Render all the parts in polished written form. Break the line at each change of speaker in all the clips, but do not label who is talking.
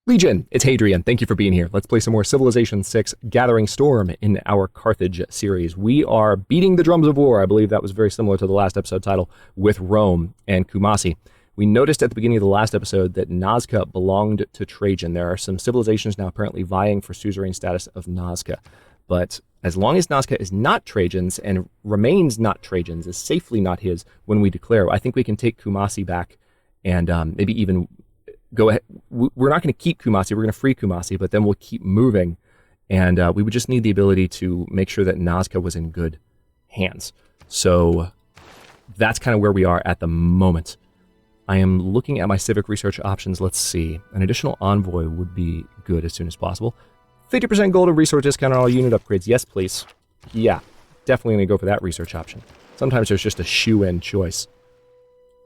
Legion, it's Hadrian. Thank you for being here. Let's play some more Civilization 6 Gathering Storm in our Carthage series. We are beating the drums of war. I believe that was very similar to the last episode title with Rome and Kumasi. We noticed at the beginning of the last episode that Nazca belonged to Trajan. There are some civilizations now apparently vying for suzerain status of Nazca. But as long as Nazca is not Trajan's and remains not Trajan's, is safely not his when we declare, I think we can take Kumasi back and maybe even go ahead. We're not going to keep Kumasi. We're going to free Kumasi, but then we'll keep moving. And we would just need the ability to make sure that Nazca was in good hands. So that's kind of where we are at the moment. I am looking at my civic research options. Let's see. An additional envoy would be good as soon as possible. 50% gold and resource discount on all unit upgrades. Yes, please. Yeah, definitely going to go for that research option. Sometimes there's just a shoe-in choice.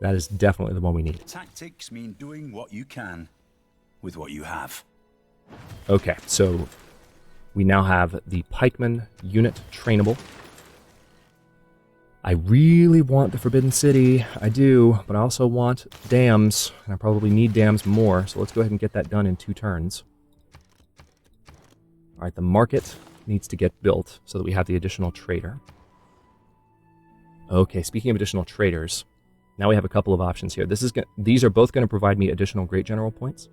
That is definitely the one we need.
Tactics mean doing what you can with what you have.
Okay, so we now have the pikeman unit trainable. I really want the Forbidden City. I do, but I also want dams, and I probably need dams more, so let's go ahead and get that done in 2 turns. All right, the market needs to get built so that we have the additional trader. Okay, speaking of additional traders, now we have a couple of options here. These are both going to provide me additional Great General points.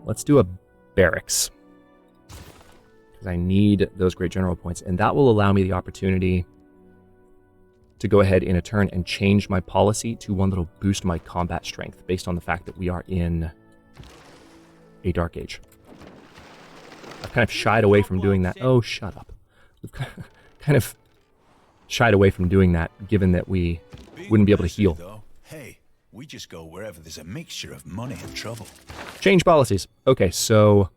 Let's do a barracks, because I need those Great General points, and that will allow me the opportunity to go ahead in a turn and change my policy to one that will boost my combat strength based on the fact that we are in a Dark Age. I've kind of shied away from doing that. Oh, shut up. We've kind of shied away from doing that, given that we wouldn't be able to heal.
Hey, we just go wherever there's a mixture of money and trouble.
Change policies. Okay, so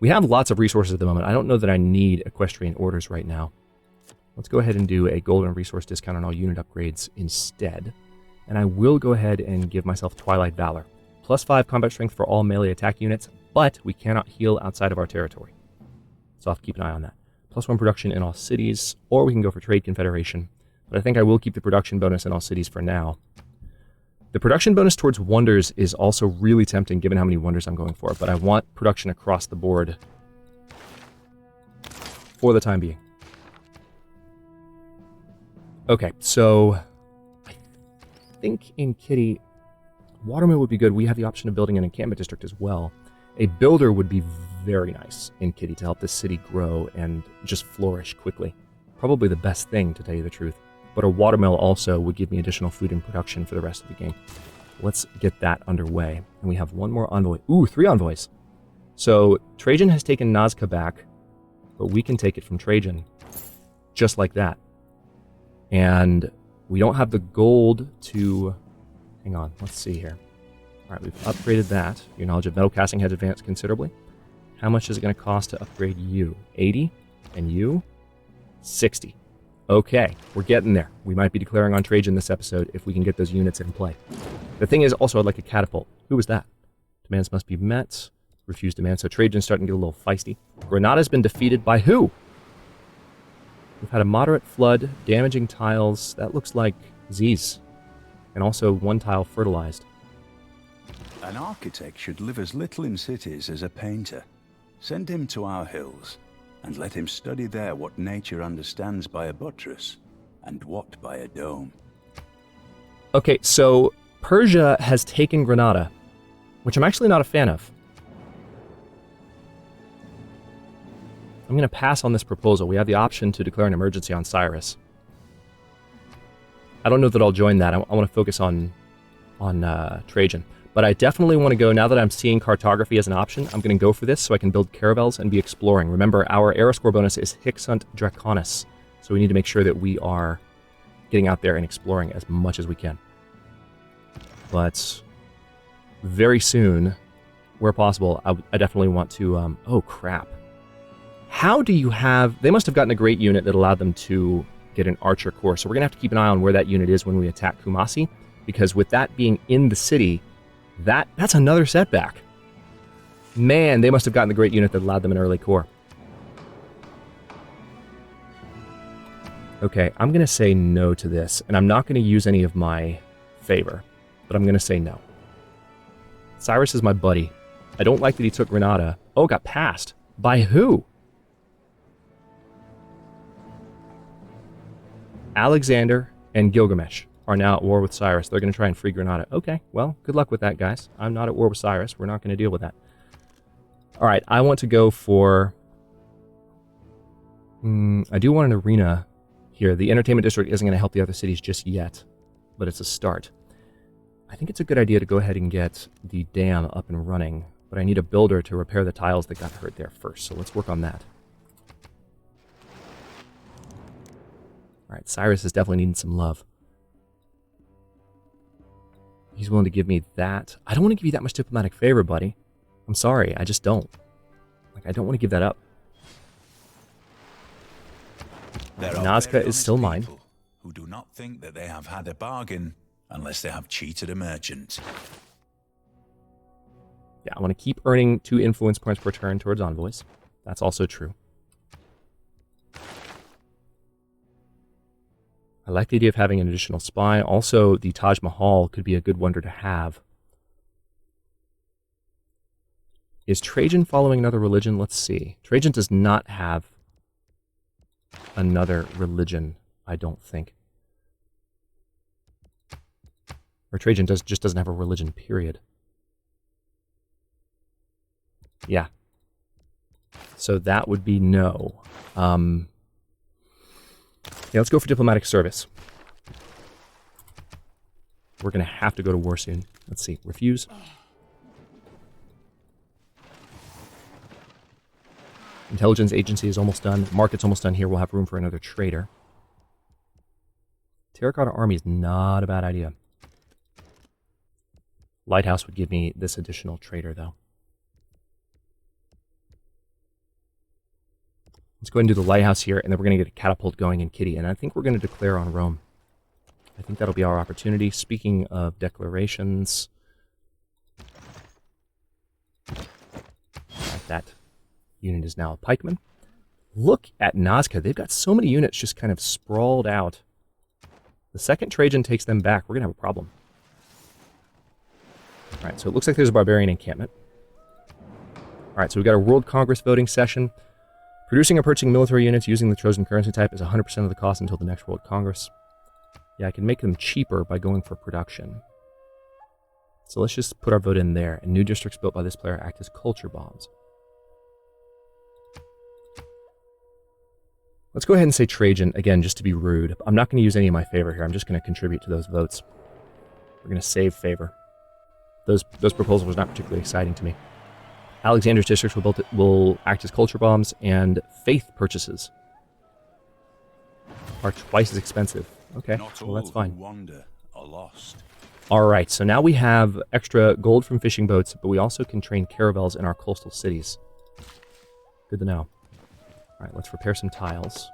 we have lots of resources at the moment. I don't know that I need equestrian orders right now. Let's go ahead and do a golden resource discount on all unit upgrades instead. And I will go ahead and give myself Twilight Valor. +5 combat strength for all melee attack units, but we cannot heal outside of our territory. So I'll have to keep an eye on that. +1 production in all cities, or we can go for Trade Confederation. But I think I will keep the production bonus in all cities for now. The production bonus towards wonders is also really tempting given how many wonders I'm going for, but I want production across the board for the time being. Okay, so I think in Kitty, Watermill would be good. We have the option of building an encampment district as well. A builder would be very nice in Kitty to help this city grow and just flourish quickly. Probably the best thing, to tell you the truth. But a watermill also would give me additional food and production for the rest of the game. Let's get that underway. And we have one more envoy. Ooh, 3 envoys. So Trajan has taken Nazca back, but we can take it from Trajan just like that. And we don't have the gold to... Hang on, let's see here. All right, we've upgraded that. Your knowledge of metal casting has advanced considerably. How much is it going to cost to upgrade you? 80? And you? 60. Okay, we're getting there. We might be declaring on Trajan this episode if we can get those units in play. The thing is, also, I'd like a catapult. Who was that? Demands must be met. Refuse demand. So Trajan's starting to get a little feisty. Granada's been defeated by who? We've had a moderate flood, damaging tiles. That looks like Z's. And also 1 tile fertilized.
An architect should live as little in cities as a painter. Send him to our hills, and let him study there what nature understands by a buttress, and what by a dome.
Okay, so Persia has taken Granada, which I'm actually not a fan of. I'm going to pass on this proposal. We have the option to declare an emergency on Cyrus. I don't know that I'll join that. I want to focus on Trajan. But I definitely want to go, now that I'm seeing cartography as an option, I'm going to go for this so I can build caravels and be exploring. Remember, our era score bonus is Hixunt Draconis, so we need to make sure that we are getting out there and exploring as much as we can. But very soon, where possible, I definitely want to... oh, crap. How do you have... They must have gotten a great unit that allowed them to get an archer corps, so we're going to have to keep an eye on where that unit is when we attack Kumasi, because with that being in the city... That's another setback. Man, they must have gotten the great unit that allowed them an early core. Okay, I'm going to say no to this, and I'm not going to use any of my favor, but I'm going to say no. Cyrus is my buddy. I don't like that he took Granada. Oh, got passed. By who? Alexander and Gilgamesh are now at war with Cyrus. They're going to try and free Granada. Okay, well, good luck with that, guys. I'm not at war with Cyrus. We're not going to deal with that. All right, I want to go for... I do want an arena here. The entertainment district isn't going to help the other cities just yet, but it's a start. I think it's a good idea to go ahead and get the dam up and running, but I need a builder to repair the tiles that got hurt there first, so let's work on that. All right, Cyrus is definitely needing some love. He's willing to give me that. I don't want to give you that much diplomatic favor, buddy. I'm sorry, I just don't. Like, I don't want to give that up. Nazca is still mine.
Who do not think that they have had a bargain unless they have cheated a merchant.
Yeah, I want to keep earning 2 influence points per turn towards envoys. That's also true. I like the idea of having an additional spy. Also, the Taj Mahal could be a good wonder to have. Is Trajan following another religion? Let's see. Trajan does not have another religion, I don't think. Or Trajan just doesn't have a religion, period. Yeah. So that would be no. Yeah, let's go for diplomatic service. We're going to have to go to war soon. Let's see. Refuse. Intelligence agency is almost done. Market's almost done here. We'll have room for another trader. Terracotta army is not a bad idea. Lighthouse would give me this additional trader, though. Let's go ahead and do the lighthouse here, and then we're going to get a catapult going in Kitty, and I think we're going to declare on Rome. I think that'll be our opportunity. Speaking of declarations, that unit is now a pikeman. Look at Nazca. They've got so many units just kind of sprawled out. The second Trajan takes them back, we're going to have a problem. All right, so it looks like there's a barbarian encampment. All right, so we've got a World Congress voting session. Producing or purchasing military units using the chosen currency type is 100% of the cost until the next World Congress. Yeah, I can make them cheaper by going for production. So let's just put our vote in there. And new districts built by this player act as culture bombs. Let's go ahead and say Trajan, again, just to be rude. I'm not going to use any of my favor here. I'm just going to contribute to those votes. We're going to save favor. Those proposals were not particularly exciting to me. Alexander's districts will act as culture bombs, and faith purchases are twice as expensive. Okay, well that's fine.
Wander are lost.
All right, so now we have extra gold from fishing boats, but we also can train caravels in our coastal cities. Good to know. All right, let's repair some tiles.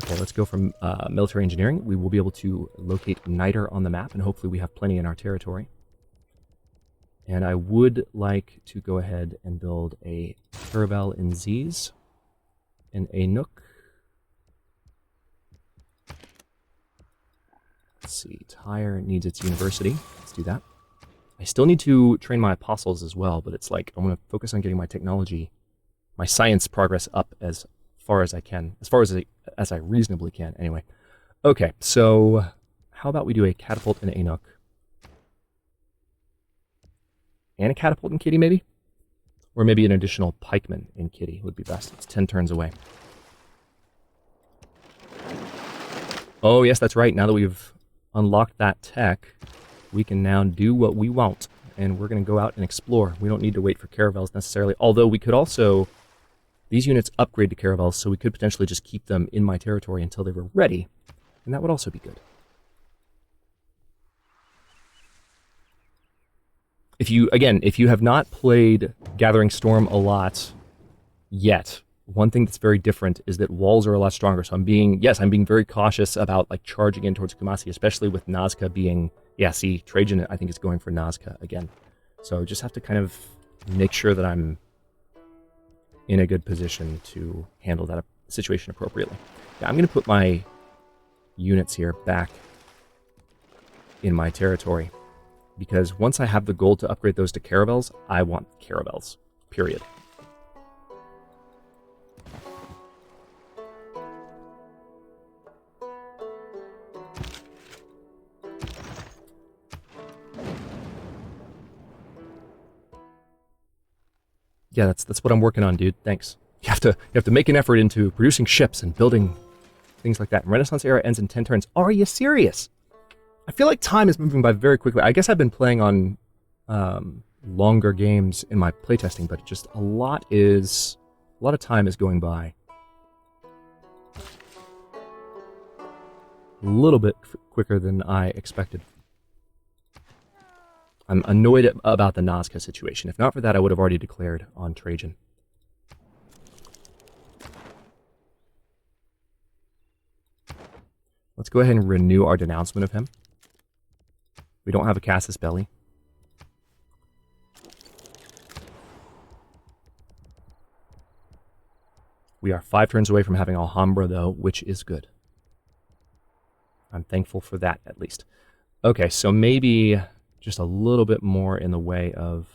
Okay, let's go from military engineering. We will be able to locate Niter on the map, and hopefully we have plenty in our territory. And I would like to go ahead and build a caravel in Zs and a Nook. Let's see, Tyre needs its university. Let's do that. I still need to train my apostles as well, but it's like I want to focus on getting my technology, my science progress up as far as I can, as far as I reasonably can, anyway. Okay, so how about we do a catapult and a Nook? And a catapult in Kitty, maybe? Or maybe an additional pikeman in Kitty would be best. It's 10 turns away. Oh, yes, that's right. Now that we've unlocked that tech, we can now do what we want. And we're going to go out and explore. We don't need to wait for caravels necessarily. Although we could also... These units upgrade to caravels, so we could potentially just keep them in my territory until they were ready. And that would also be good. If you have not played Gathering Storm a lot yet, one thing that's very different is that walls are a lot stronger. So I'm being very cautious about like charging in towards Kumasi, especially with Nazca being, Trajan I think is going for Nazca again. So just have to kind of make sure that I'm in a good position to handle that situation appropriately. Now, I'm going to put my units here back in my territory, because once I have the gold to upgrade those to caravels, I want caravels, period. Yeah, that's what I'm working on, dude. Thanks. You have to make an effort into producing ships and building things like that. And Renaissance era ends in 10 turns. Are you serious? I feel like time is moving by very quickly. I guess I've been playing on longer games in my playtesting, but just a lot of time is going by. A little bit quicker than I expected. I'm annoyed about the Nazca situation. If not for that, I would have already declared on Trajan. Let's go ahead and renew our denouncement of him. We don't have a Casus Belli. We are 5 turns away from having Alhambra, though, which is good. I'm thankful for that, at least. Okay, so maybe just a little bit more in the way of...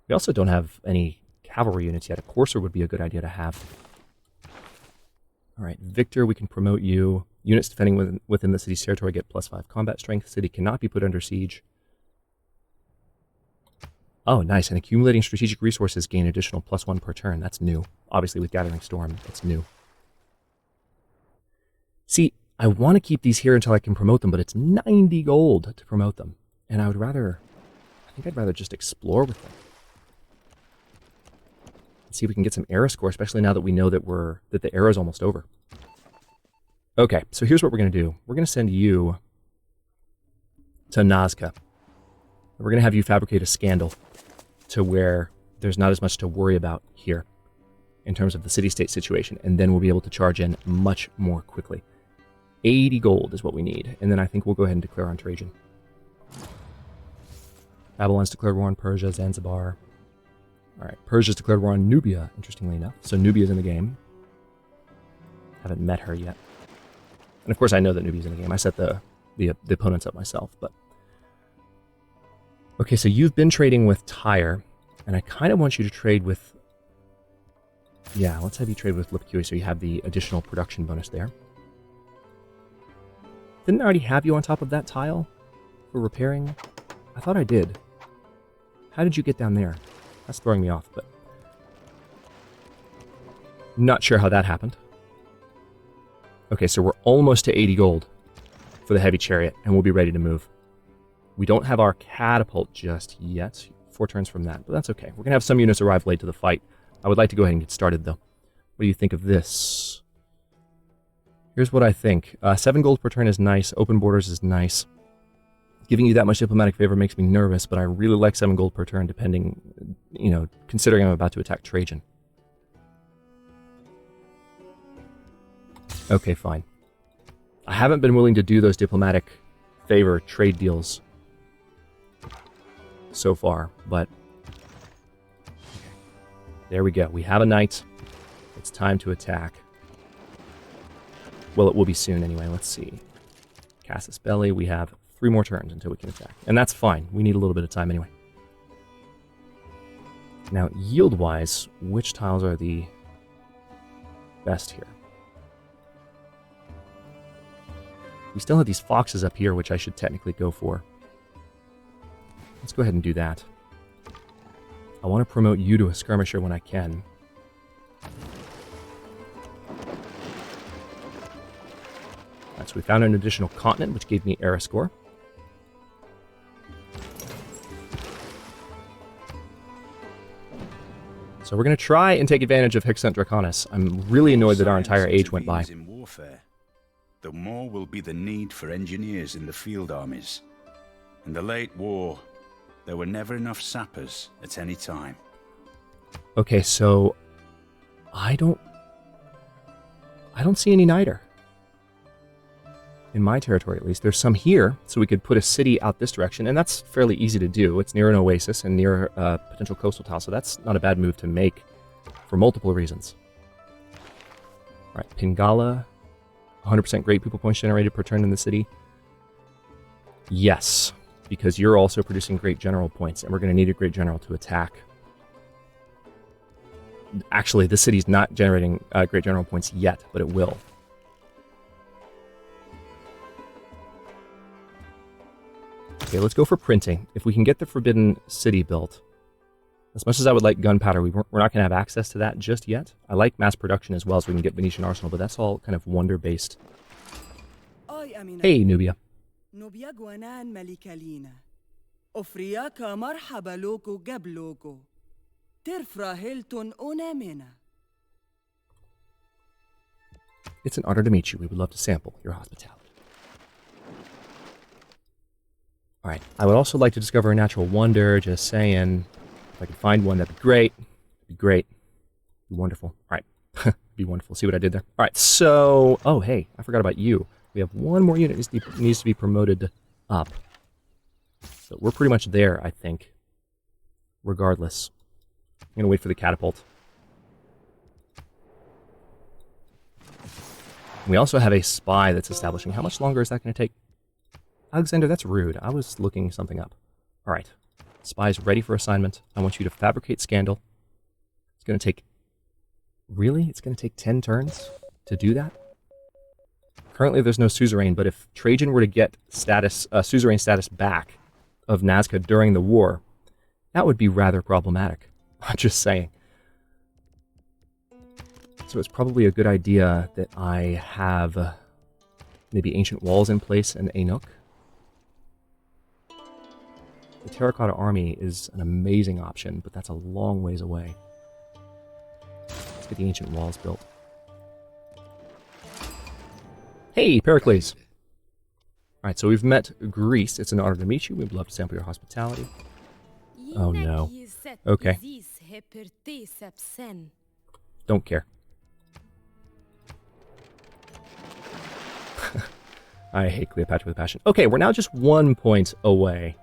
We also don't have any cavalry units yet. A courser would be a good idea to have. All right, Victor, we can promote you. Units defending within the city's territory get +5 combat strength. City cannot be put under siege. Oh, nice. And accumulating strategic resources gain additional +1 per turn. That's new. Obviously, with Gathering Storm, it's new. See, I want to keep these here until I can promote them, but it's 90 gold to promote them. And I think I'd rather just explore with them. Let's see if we can get some era score, especially now that we know that the era is almost over. Okay, so here's what we're going to do. We're going to send you to Nazca. We're going to have you fabricate a scandal to where there's not as much to worry about here in terms of the city-state situation, and then we'll be able to charge in much more quickly. 80 gold is what we need, and then I think we'll go ahead and declare on Trajan. Babylon's declared war on Persia, Zanzibar. All right, Persia's declared war on Nubia, interestingly enough. So Nubia's in the game. Haven't met her yet. And of course I know that Nubia's in the game. I set the opponents up myself, but... Okay, so you've been trading with Tyre, and I kind of want you to trade with... Yeah, let's have you trade with Lipcui so you have the additional production bonus there. Didn't I already have you on top of that tile for repairing? I thought I did. How did you get down there? That's throwing me off, but... Not sure how that happened. Okay, so we're almost to 80 gold for the heavy chariot, and we'll be ready to move. We don't have our catapult just yet. 4 turns from that, but that's okay. We're going to have some units arrive late to the fight. I would like to go ahead and get started, though. What do you think of this? Here's what I think. 7 gold per turn is nice. Open borders is nice. Giving you that much diplomatic favor makes me nervous, but I really like 7 gold per turn, depending, considering I'm about to attack Trajan. Okay, fine. I haven't been willing to do those diplomatic favor trade deals so far, but there we go. We have a knight. It's time to attack. Well, it will be soon anyway. Let's see. Casus Belli, we have 3 more turns until we can attack. And that's fine. We need a little bit of time anyway. Now, yield-wise, which tiles are the best here? We still have these foxes up here, which I should technically go for. Let's go ahead and do that. I want to promote you to a skirmisher when I can. Right, so we found an additional continent, which gave me era score. So we're going to try and take advantage of Hexant Draconis. I'm really annoyed that our entire age went by.
In warfare, the more will be the need for engineers in the field armies. In the late war, there were never enough sappers at any time.
Okay, so I don't see any niter. In my territory, at least. There's some here, so we could put a city out this direction, and that's fairly easy to do. It's near an oasis and near a potential coastal tile, so that's not a bad move to make for multiple reasons. All right, Pingala, 100% great people points generated per turn in the city. Yes, because you're also producing great general points, and we're going to need a great general to attack. Actually, this city's not generating great general points yet, but it will. Okay, let's go for printing. If we can get the Forbidden City built, as much as I would like gunpowder, we're not going to have access to that just yet. I like mass production as well, so we can get Venetian Arsenal, but that's all kind of wonder-based. Hey, Nubia.
Nubia Guanan Malikalina. Ofriaka marhaba loko gabloko. Terfra Hilton Onamena.
It's an honor to meet you. We would love to sample your hospitality. Alright, I would also like to discover a natural wonder, just saying. If I could find one, that'd be great. It'd be great. Be wonderful. Alright. Be wonderful. See what I did there? Alright, so... Oh, hey, I forgot about you. We have one more unit that needs to be promoted up. So we're pretty much there, I think. Regardless. I'm going to wait for the catapult. We also have a spy that's establishing. How much longer is that going to take? Alexander, that's rude. I was looking something up. Alright. Spy's ready for assignment. I want you to fabricate scandal. It's going to take... Really? It's going to take 10 turns to do that? Currently there's no suzerain, but if Trajan were to get suzerain status back of Nazca during the war, that would be rather problematic. I'm just saying. So it's probably a good idea that I have maybe ancient walls in place and Anuk. The Terracotta Army is an amazing option, but that's a long ways away. Let's get the ancient walls built. Hey, Pericles! Alright, so we've met Greece. It's an honor to meet you. We'd love to sample your hospitality. Oh no. Okay. Don't care. I hate Cleopatra with a passion. Okay, we're now just 1 point away.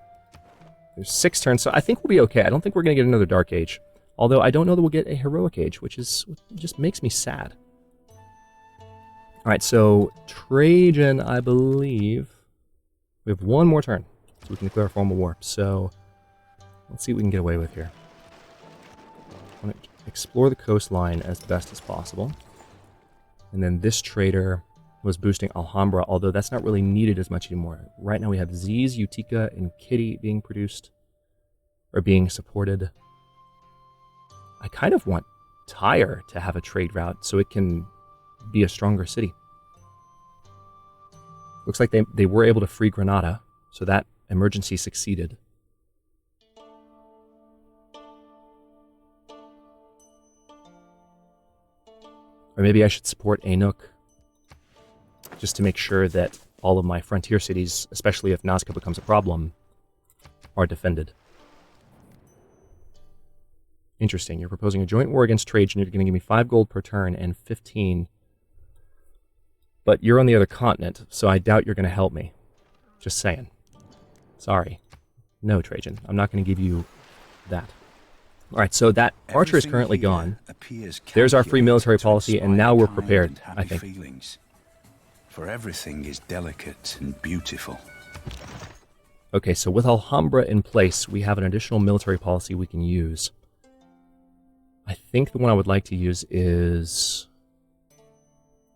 There's 6 turns, so I think we'll be okay. I don't think we're going to get another Dark Age. Although I don't know that we'll get a Heroic Age, which just makes me sad. Alright, so Trajan, I believe... We have 1 more turn, so we can declare a formal war. So, let's see what we can get away with here. I want to explore the coastline as best as possible. And then this trader was boosting Alhambra, although that's not really needed as much anymore. Right now we have Ziz, Utica, and Kitty being produced, or being supported. I kind of want Tyre to have a trade route so it can be a stronger city. Looks like they were able to free Granada, so that emergency succeeded. Or maybe I should support Anuk, just to make sure that all of my frontier cities, especially if Nazca becomes a problem, are defended. Interesting. You're proposing a joint war against Trajan. You're going to give me 5 gold per turn and 15. But you're on the other continent, so I doubt you're going to help me. Just saying. Sorry. No, Trajan. I'm not going to give you that. Alright, so that archer is currently gone. There's our free military policy, and now we're prepared, I think.
Feelings. For everything is delicate and beautiful.
Okay, so with Alhambra in place, we have an additional military policy we can use. I think the one I would like to use is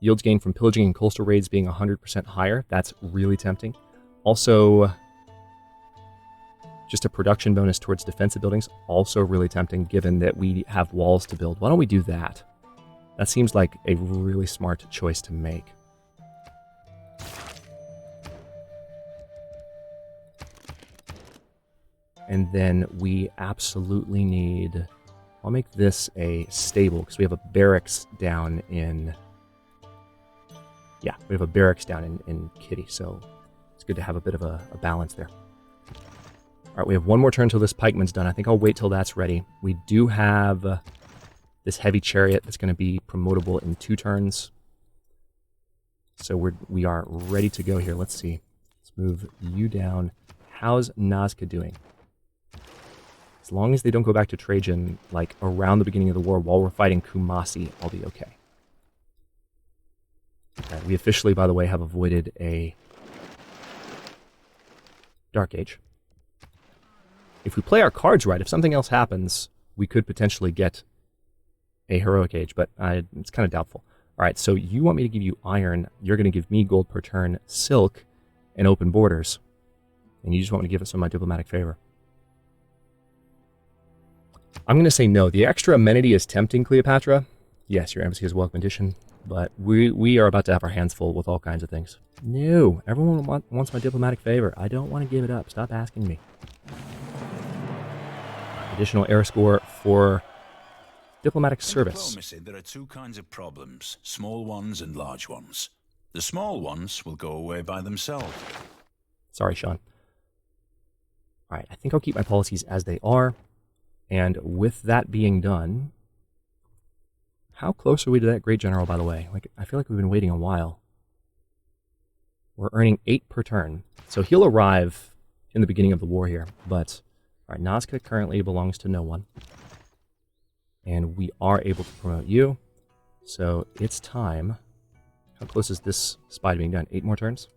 yields gained from pillaging and coastal raids being 100% higher. That's really tempting. Also, just a production bonus towards defensive buildings, also really tempting given that we have walls to build. Why don't we do that? That seems like a really smart choice to make. And then we absolutely need... I'll make this a stable, because we have a barracks down in... Yeah, we have a barracks down in Kitty, so it's good to have a bit of a balance there. Alright, we have 1 more turn till this pikeman's done. I think I'll wait till that's ready. We do have this heavy chariot that's going to be promotable in 2 turns. So we are ready to go here. Let's see. Let's move you down. How's Nazca doing? As long as they don't go back to Trajan, like, around the beginning of the war while we're fighting Kumasi, I'll be okay. Okay, we officially, by the way, have avoided a Dark Age. If we play our cards right, if something else happens, we could potentially get a Heroic Age, but it's kind of doubtful. All right, so you want me to give you iron. You're going to give me gold per turn, silk, and open borders. And you just want me to give us some of my diplomatic favor. I'm going to say no. The extra amenity is tempting, Cleopatra. Yes, your embassy is a welcome addition, but we are about to have our hands full with all kinds of things. No, everyone wants my diplomatic favor. I don't want to give it up. Stop asking me. Additional air score for diplomatic service.
In diplomacy, there are two kinds of problems, small ones and large ones. The small ones will go away by themselves.
Sorry, Sean. All right, I think I'll keep my policies as they are. And with that being done, how close are we to that great general, by the way? Like, I feel like we've been waiting a while. We're earning 8 per turn. So he'll arrive in the beginning of the war here. But, all right, Nazca currently belongs to no one. And we are able to promote you. So it's time. How close is this spy to being done? 8 more turns?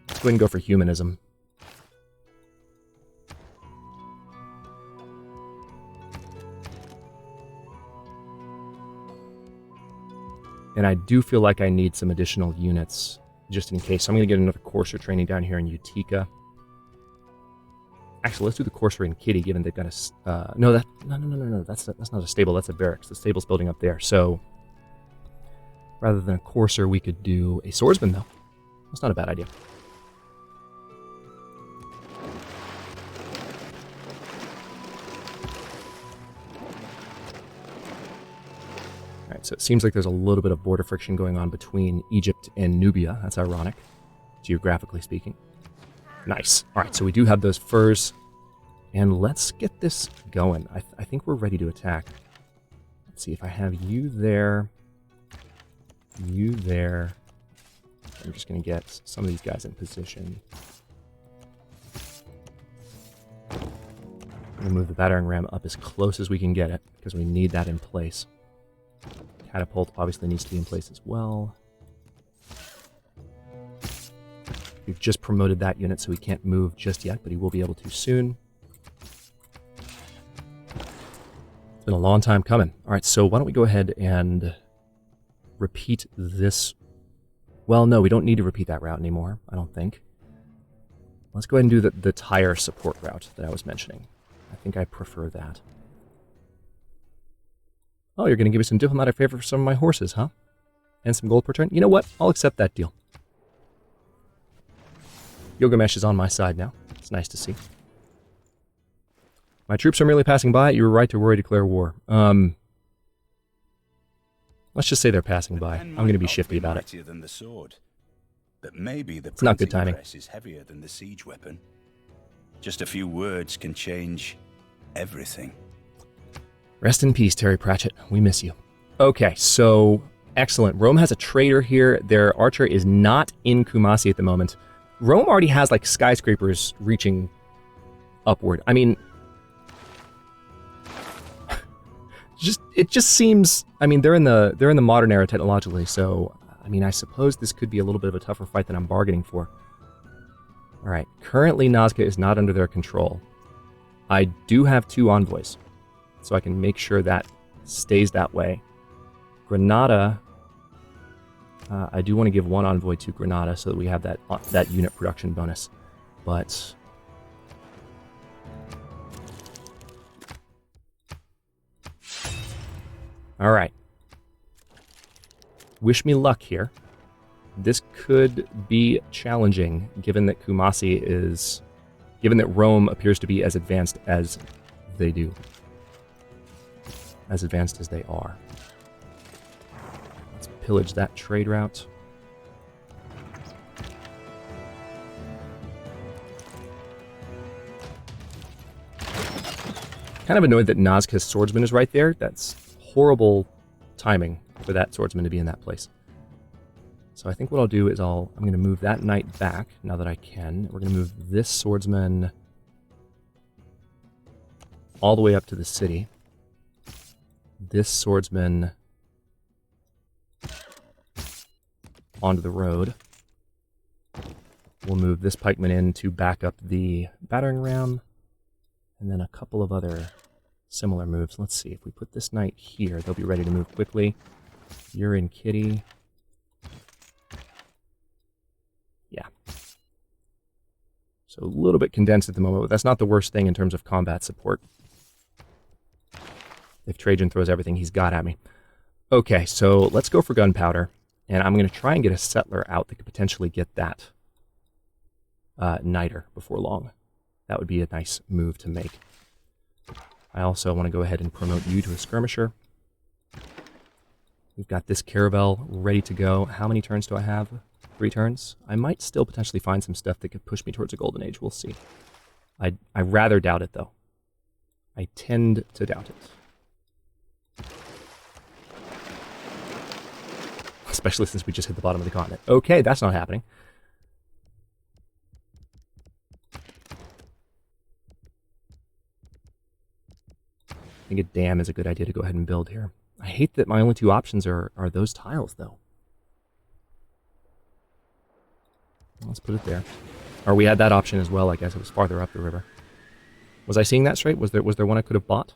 Let's go ahead and go for humanism. And I do feel like I need some additional units just in case. So I'm going to get another courser training down here in Utica. Actually, let's do the courser in Kitty, given they've got a... no, that's not a stable. That's a barracks. The stable's building up there. So rather than a courser, we could do a swordsman, though. That's not a bad idea. Alright, so it seems like there's a little bit of border friction going on between Egypt and Nubia. That's ironic, geographically speaking. Nice. Alright, so we do have those furs. And let's get this going. I think we're ready to attack. Let's see if I have you there. You there. I'm just going to get some of these guys in position. I'm going to move the battering ram up as close as we can get it, because we need that in place. Catapult obviously needs to be in place as well. We've just promoted that unit, so he can't move just yet, but he will be able to soon. It's been a long time coming. All right, so why don't we go ahead and repeat this. Well, no, we don't need to repeat that route anymore, I don't think. Let's go ahead and do the tire support route that I was mentioning. I think I prefer that. Oh, you're going to give me some diplomatic favor for some of my horses, huh? And some gold per turn? You know what? I'll accept that deal. Gilgamesh is on my side now. It's nice to see. My troops are merely passing by. You were right to worry, declare war. Let's just say they're passing by. I'm going to be shifty about it.
Than the sword, but maybe the
it's not good timing.
Press is heavier than the siege weapon. Just a few words can change everything.
Rest in peace, Terry Pratchett. We miss you. Okay, so excellent. Rome has a traitor here. Their archer is not in Kumasi at the moment. Rome already has like skyscrapers reaching upward. I mean, it just seems. I mean, they're in the modern era technologically. So I mean, I suppose this could be a little bit of a tougher fight than I'm bargaining for. All right. Currently, Nazca is not under their control. I do have 2 envoys, so I can make sure that stays that way. Granada. I do want to give 1 envoy to Granada so that we have that unit production bonus. But all right. Wish me luck here. This could be challenging given that given that Rome appears to be as advanced as they do. As advanced as they are. Let's pillage that trade route. Kind of annoyed that Nazca's swordsman is right there. That's horrible timing for that swordsman to be in that place. So I think what I'll do is I'm going to move that knight back now that I can. We're going to move this swordsman all the way up to the city. This swordsman onto the road. We'll move this pikeman in to back up the battering ram. And then a couple of other similar moves. Let's see, if we put this knight here, they'll be ready to move quickly. You're in Kitty. Yeah. So a little bit condensed at the moment, but that's not the worst thing in terms of combat support. If Trajan throws everything he's got at me. Okay, so let's go for gunpowder. And I'm going to try and get a settler out that could potentially get that niter before long. That would be a nice move to make. I also want to go ahead and promote you to a skirmisher. We've got this caravel ready to go. How many turns do I have? 3 turns? I might still potentially find some stuff that could push me towards a golden age. We'll see. I rather doubt it, though. I tend to doubt it. Especially since we just hit the bottom of the continent. Okay, that's not happening. I think a dam is a good idea to go ahead and build here. I hate that my only 2 options are those tiles, though. Let's put it there. Or we had that option as well, I guess. It was farther up the river. Was I seeing that straight? Was there one I could have bought?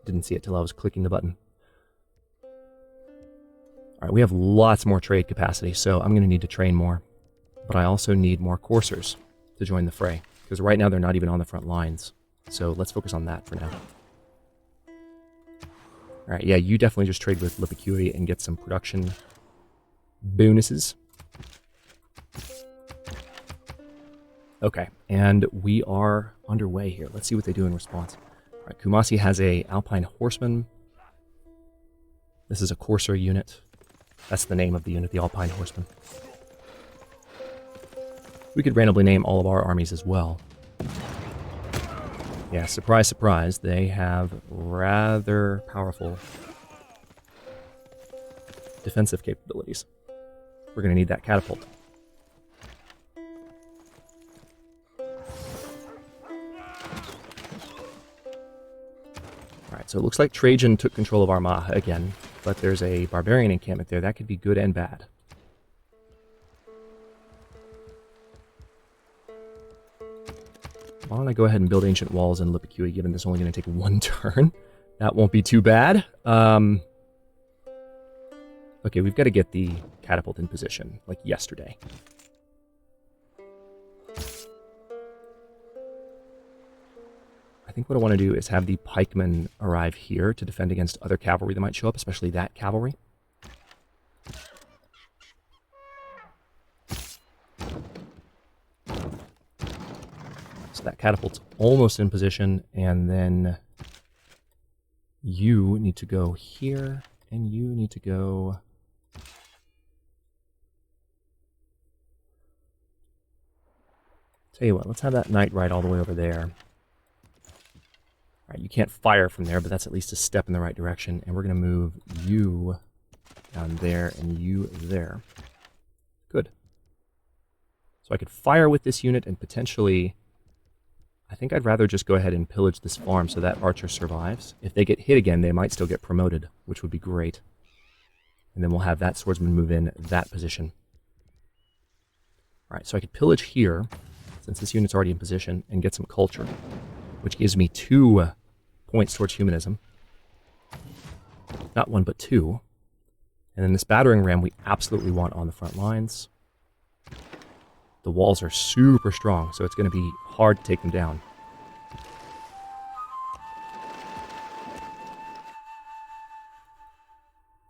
Didn't see it till I was clicking the button. Alright, we have lots more trade capacity, so I'm going to need to train more. But I also need more coursers to join the fray. Because right now they're not even on the front lines. So let's focus on that for now. Alright, yeah, you definitely just trade with Lipicuri and get some production bonuses. Okay, and we are underway here. Let's see what they do in response. Alright, Kumasi has a Alpine Horseman. This is a Courser unit. That's the name of the unit, the Alpine Horseman. We could randomly name all of our armies as well. Yeah, surprise, surprise, they have rather powerful defensive capabilities. We're going to need that catapult. Alright, so it looks like Trajan took control of Armagh again, but there's a barbarian encampment there. That could be good and bad. Why don't I go ahead and build ancient walls in Lipicuri, given this is only going to take 1 turn? That won't be too bad. Okay, we've got to get the catapult in position, like yesterday. I think what I want to do is have the pikemen arrive here to defend against other cavalry that might show up, especially that cavalry. So that catapult's almost in position, and then you need to go here, and you need to go... Tell you what, let's have that knight ride all the way over there. Alright, you can't fire from there, but that's at least a step in the right direction, and we're going to move you down there, and you there. Good. So I could fire with this unit, and potentially... I think I'd rather just go ahead and pillage this farm so that archer survives. If they get hit again, they might still get promoted, which would be great. And then we'll have that swordsman move in that position. Alright, so I could pillage here, since this unit's already in position, and get some culture, which gives me 2 points towards humanism. Not 1, but 2. And then this battering ram we absolutely want on the front lines. The walls are super strong, so it's going to be hard to take them down.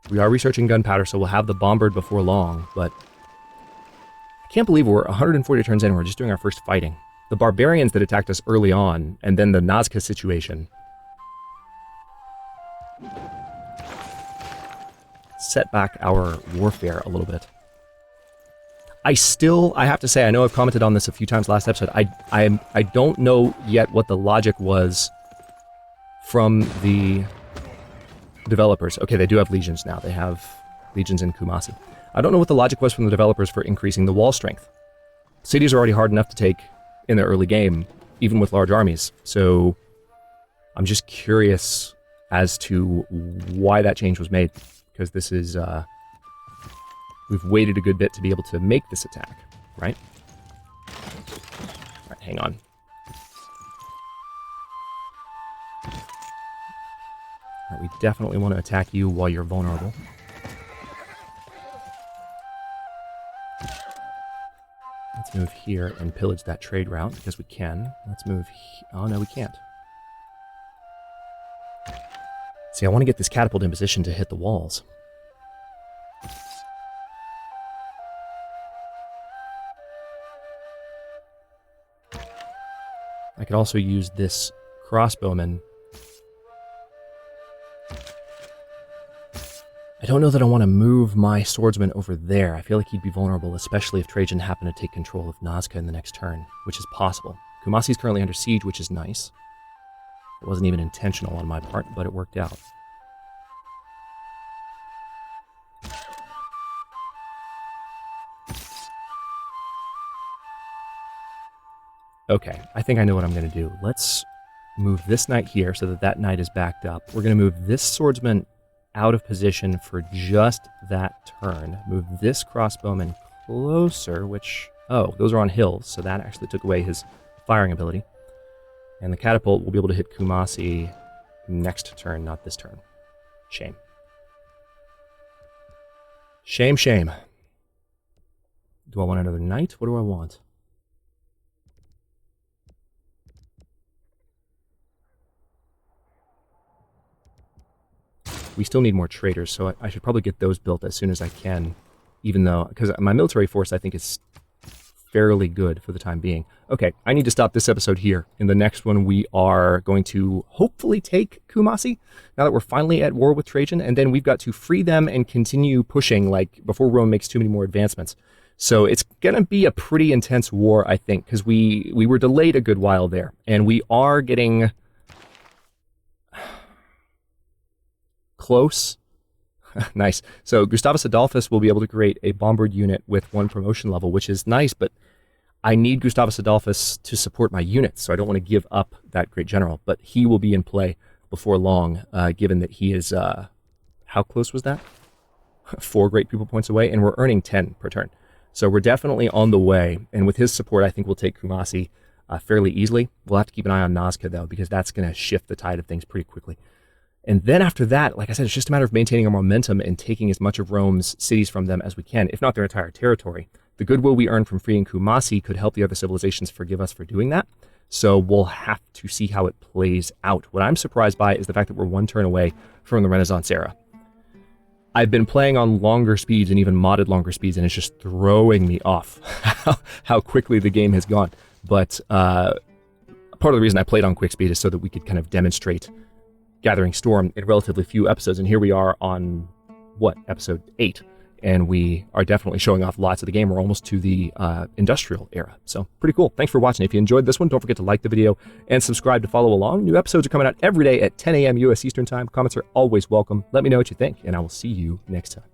We are researching gunpowder, so we'll have the bombard before long, but I can't believe we're 140 turns in and we're just doing our first fighting. The barbarians that attacked us early on, and then the Nazca situation, set back our warfare a little bit. I have to say, I know I've commented on this a few times last episode, I don't know yet what the logic was from the developers. Okay, they do have legions now. They have legions in Kumasi. I don't know what the logic was from the developers for increasing the wall strength. Cities are already hard enough to take in the early game, even with large armies. So I'm just curious as to why that change was made, because this is, we've waited a good bit to be able to make this attack, right? All right, hang on. All right, we definitely want to attack you while you're vulnerable. Let's move here and pillage that trade route, because we can. Let's move oh no, we can't. See, I want to get this catapult in position to hit the walls. I could also use this crossbowman. I don't know that I want to move my swordsman over there. I feel like he'd be vulnerable, especially if Trajan happened to take control of Nazca in the next turn, which is possible. Kumasi is currently under siege, which is nice. It wasn't even intentional on my part, but it worked out. Okay, I think I know what I'm going to do. Let's move this knight here so that that knight is backed up. We're going to move this swordsman out of position for just that turn. Move this crossbowman closer, which... oh, those are on hills, so that actually took away his firing ability. And the catapult will be able to hit Kumasi next turn, not this turn. Shame. Shame, shame. Do I want another knight? What do I want? We still need more traders, so I should probably get those built as soon as I can, even though, because my military force I think is fairly good for the time being. Okay, I need to stop this episode here. In the next one, we are going to hopefully take Kumasi, now that we're finally at war with Trajan, and then we've got to free them and continue pushing, like, before Rome makes too many more advancements. So it's going to be a pretty intense war, I think, because we were delayed a good while there, and we are getting close. Nice. So Gustavus Adolphus will be able to create a bombard unit with 1 promotion level, which is nice, but I need Gustavus Adolphus to support my units, so I don't want to give up that great general, but he will be in play before long, given that he is, how close was that? 4 great people points away, and we're earning 10 per turn. So we're definitely on the way, and with his support, I think we'll take Kumasi fairly easily. We'll have to keep an eye on Nazca, though, because that's going to shift the tide of things pretty quickly. And then after that, like I said, it's just a matter of maintaining our momentum and taking as much of Rome's cities from them as we can, if not their entire territory. The goodwill we earn from freeing Kumasi could help the other civilizations forgive us for doing that. So we'll have to see how it plays out. What I'm surprised by is the fact that we're 1 turn away from the Renaissance era. I've been playing on longer speeds and even modded longer speeds, and it's just throwing me off how quickly the game has gone. But part of the reason I played on quick speed is so that we could kind of demonstrate Gathering Storm in relatively few episodes, and here we are on, what, episode 8, and we are definitely showing off lots of the game. We're almost to the industrial era, so pretty cool. Thanks for watching. If you enjoyed this one, don't forget to like the video and subscribe to follow along. New episodes are coming out every day at 10 a.m. U.S. Eastern Time. Comments are always welcome. Let me know what you think, and I will see you next time.